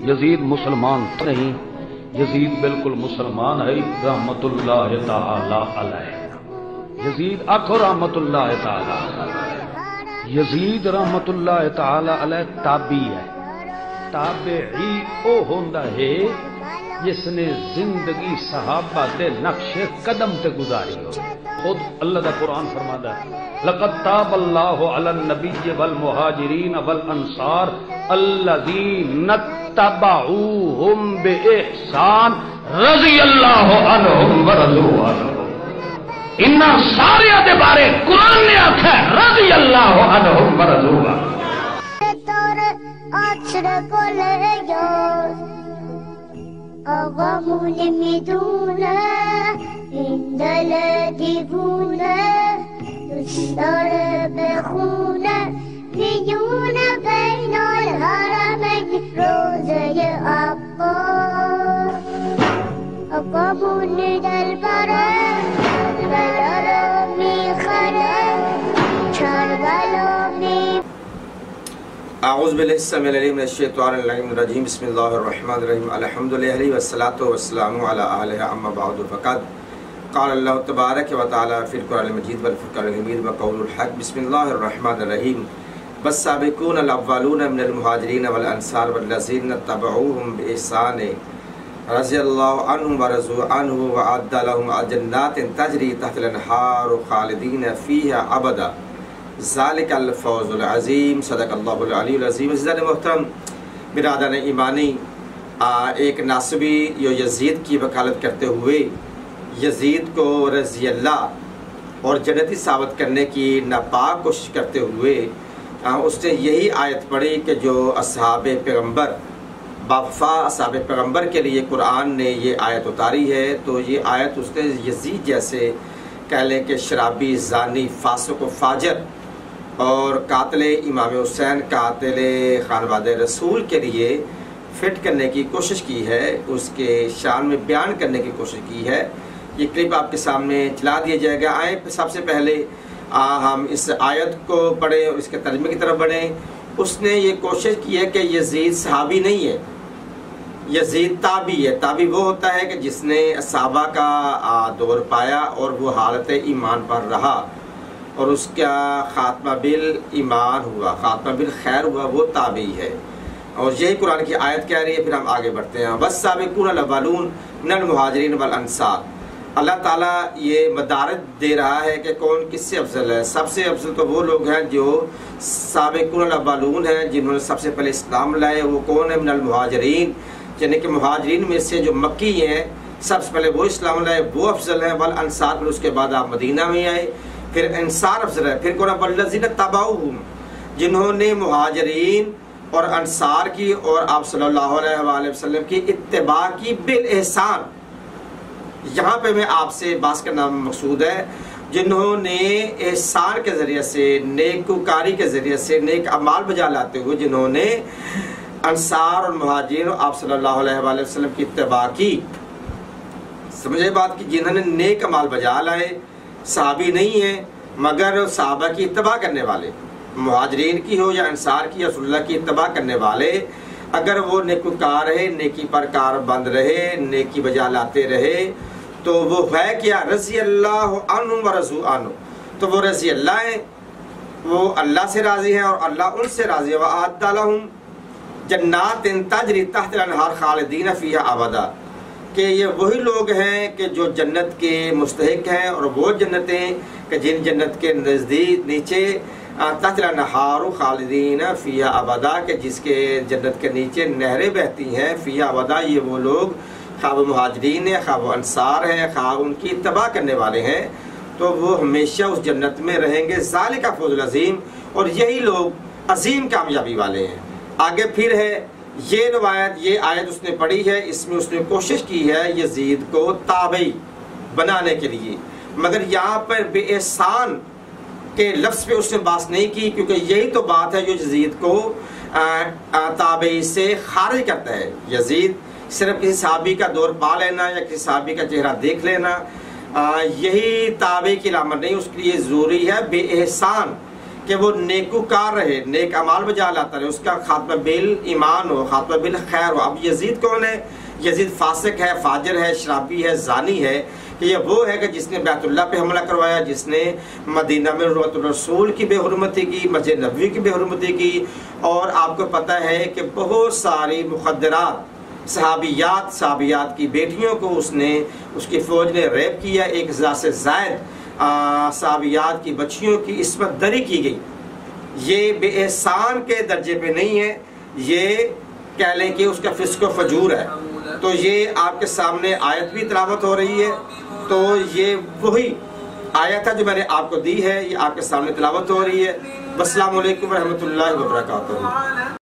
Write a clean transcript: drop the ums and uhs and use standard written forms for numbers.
یزید مسلمان نہیں، یزید بالکل مسلمان ہے، رحمت اللہ تعالی علیہ۔ یزید آخو رحمت اللہ تعالی علیہ۔ یزید رحمت اللہ تعالی علیہ تابعی ہے۔ تابعی او ہوندا ہے جس نے زندگی صحابہ دے نقش قدم تے گزاری ہو۔ خود اللہ دا قرآن فرماتا ہے لقد تاب اللہ علی النبی والمہاجرین والانصار الذین اتبعوہم بإحسان رضی اللہ عنہم ورضوا عنہ۔ انہاں سارے دے بارے قرآن نے آکھا ہے رضی اللہ عنہم ورضوا عنہ۔ أغمون مدونا عند لديبونا يستربخونا ليون بين الهرمين روزي أبا أقامون البرد بلرمي خرد شربلومي اعوذ باللہ السمیع العلیم من الشیطان الرجیم بسم اللہ الرحمن الرحیم الحمدللہ والصلاة والسلام علی آلہ اما بعد فقد قال اللہ تبارک و تعالی فی القرآن المجید والفرقان الحمید وقول الحق بسم اللہ الرحمن الرحیم والسابقون الاولون من المہاجرین والانصار والذین اتبعوہم بإحسان رضی اللہ عنہم ورضوا عنہ وأعد لهم جنات تجری تحت الانہار خالدین فیہا ابدا ذالک الفوز العظیم صدق اللہ العلی العظیم۔ عزیزان محترم برادران ایمانی، ایک ناصبی یزید کی وکالت کرتے ہوئے یزید کو رضی اللہ اور جنتی ثابت کرنے کی ناپاک کوشش کرتے ہوئے اس نے یہی آیت پڑھی کہ جو اصحاب پیغمبر باوفا اصحاب پیغمبر کے لیے قرآن نے یہ آیت اتاری ہے، تو یہ آیت اس نے یزید جیسے کہہ لیں کہ شرابی، زانی، فاسق و فاجر اور قاتل امام حسین، قاتل خانواد رسول کے لیے فٹ کرنے کی کوشش کی ہے، اس کے شان میں بیان کرنے کی کوشش کی ہے۔ یہ کلپ آپ کے سامنے چلا دیا جائے گا۔ آئیں سب سے پہلے ہم اس آیت کو پڑھیں اور اس کے ترجمے کی طرف بڑھیں۔ اس نے یہ کوشش کی ہے کہ یزید صحابی نہیں ہے، یزید تابعی ہے۔ تابعی وہ ہوتا ہے کہ جس نے صحابہ کا دور پایا اور وہ حالت ایمان پر رہا اور اس کا خاتمہ بالایمان ہوا، خاتمہ بالخیر ہوا، وہ تابعی ہے۔ اور یہی قرآن کی آیت کہہ رہی ہے۔ پھر ہم آگے بڑھتے ہیں۔ والسابقون الاولون من المہاجرین والانصار۔ اللہ تعالیٰ یہ مدارج دے رہا ہے کہ کون کس سے افضل ہے۔ سب سے افضل تو وہ لوگ ہیں جو سابقون الاولون ہیں، جنہوں نے سب سے پہلے اسلام لائے۔ وہ کون ہے؟ من المہاجرین، یعنی کہ مہاجرین میں سے جو مکی ہیں سب سے پہلے وہ اسلام لائے، وہ افضل ہیں۔ والانصار، پھر اس کے بعد آپ مدینہ میں آئے، پھر انصار افضل ہے۔ پھر کون ہے؟ والذین اتبعوہم، جنہوں نے مہاجرین اور انصار کی اور آپ صلی اللہ علیہ وآلہ وسلم کی اتباع کی بالاحسان۔ یہاں پہ میں آپ سے بات کرنا مقصود ہے، جنہوں نے احسان کے ذریعے سے، نیکوکاری کے ذریعے سے، نیک اعمال بجا لاتے ہوئے جنہوں نے انصار اور مہاجرین اور آپ صلی اللہ علیہ وآلہ وسلم کی اتباع کی۔ سمجھے بات کی؟ جنہوں نے نیک اعمال بجا لائے، صحابی نہیں ہیں مگر صحابہ کی اتباع کرنے والے، مہاجرین کی ہو یا انصار کی یا رسول اللہ کی اتباع کرنے والے، اگر وہ نیکوکار رہے، نیکی پر کار بند رہے، نیکی بجا لاتے رہے، تو وہ ہے کیا؟ رضی اللہ عنہم ورضوا عنہ۔ تو وہ رضی اللہ ہیں، وہ اللہ سے راضی ہیں اور اللہ ان سے راضی ہے۔ وَأَعَدَّ لَهُمْ جَنَّاتٍ تَجْرِي تَحْتَ الْأَنْهَارِ خَالِدِينَ فِيهَا أَبَدًا، کہ یہ وہی لوگ ہیں کہ جو جنت کے مستحق ہیں، اور وہ جنتیں کہ جن جنت کے نزدیک نیچے تحت الانہار خالدین فیہا ابدا، کہ جس کے جنت کے نیچے نہریں بہتی ہیں، فیہا ابدا۔ یہ وہ لوگ خواہ وہ مہاجرین ہیں، خواہ وہ انصار ہیں، خواہ ان کی اتباع کرنے والے ہیں، تو وہ ہمیشہ اس جنت میں رہیں گے۔ ذالک فوز العظیم، اور یہی لوگ عظیم کامیابی والے ہیں۔ آگے پھر ہے یہ روایت، یہ آیت اس نے پڑھی ہے، اس میں اس نے کوشش کی ہے یزید کو تابعی بنانے کے لیے، مگر یہاں پر بے احسان کے لفظ پہ اس نے بات نہیں کی، کیونکہ یہی تو بات ہے جو یزید کو تابعی سے خارج کرتا ہے۔ یزید صرف کسی صحابی کا دور پا لینا یا کسی صحابی کا چہرہ دیکھ لینا یہی تابع کی علامت نہیں، اس کے لیے ضروری ہے بے احسان کہ وہ نیکوکار رہے، نیک اعمال بجا لاتا رہے، اس کا خاتمہ بالایمان ہو، خاتمہ بالخیر ہو۔ اب یزید کون ہے؟ یزید فاسق ہے، فاجر ہے، شرابی ہے، زانی ہے، کہ یہ وہ ہے کہ جس نے بیت اللہ پہ حملہ کروایا، جس نے مدینہ میں روضۃ الرسول کی بے حرمتی کی، مسجد نبوی کی بے حرمتی کی، اور آپ کو پتہ ہے کہ بہت ساری مخدرات، صحابیات کی بیٹیوں کو اس کی فوج نے ریپ کیا، 1000 سے زائد صحابیات کی بچیوں کی عصمت دری کی گئی۔ یہ بے احسان کے درجے پہ نہیں ہے، یہ کہہ لیں کہ اس کا فسق و فجور ہے۔ تو یہ آپ کے سامنے آیت بھی تلاوت ہو رہی ہے، تو یہ وہی آیت ہے جو میں نے آپ کو دی ہے، یہ آپ کے سامنے تلاوت ہو رہی ہے۔ السلام علیکم ورحمۃ اللہ وبرکاتہ۔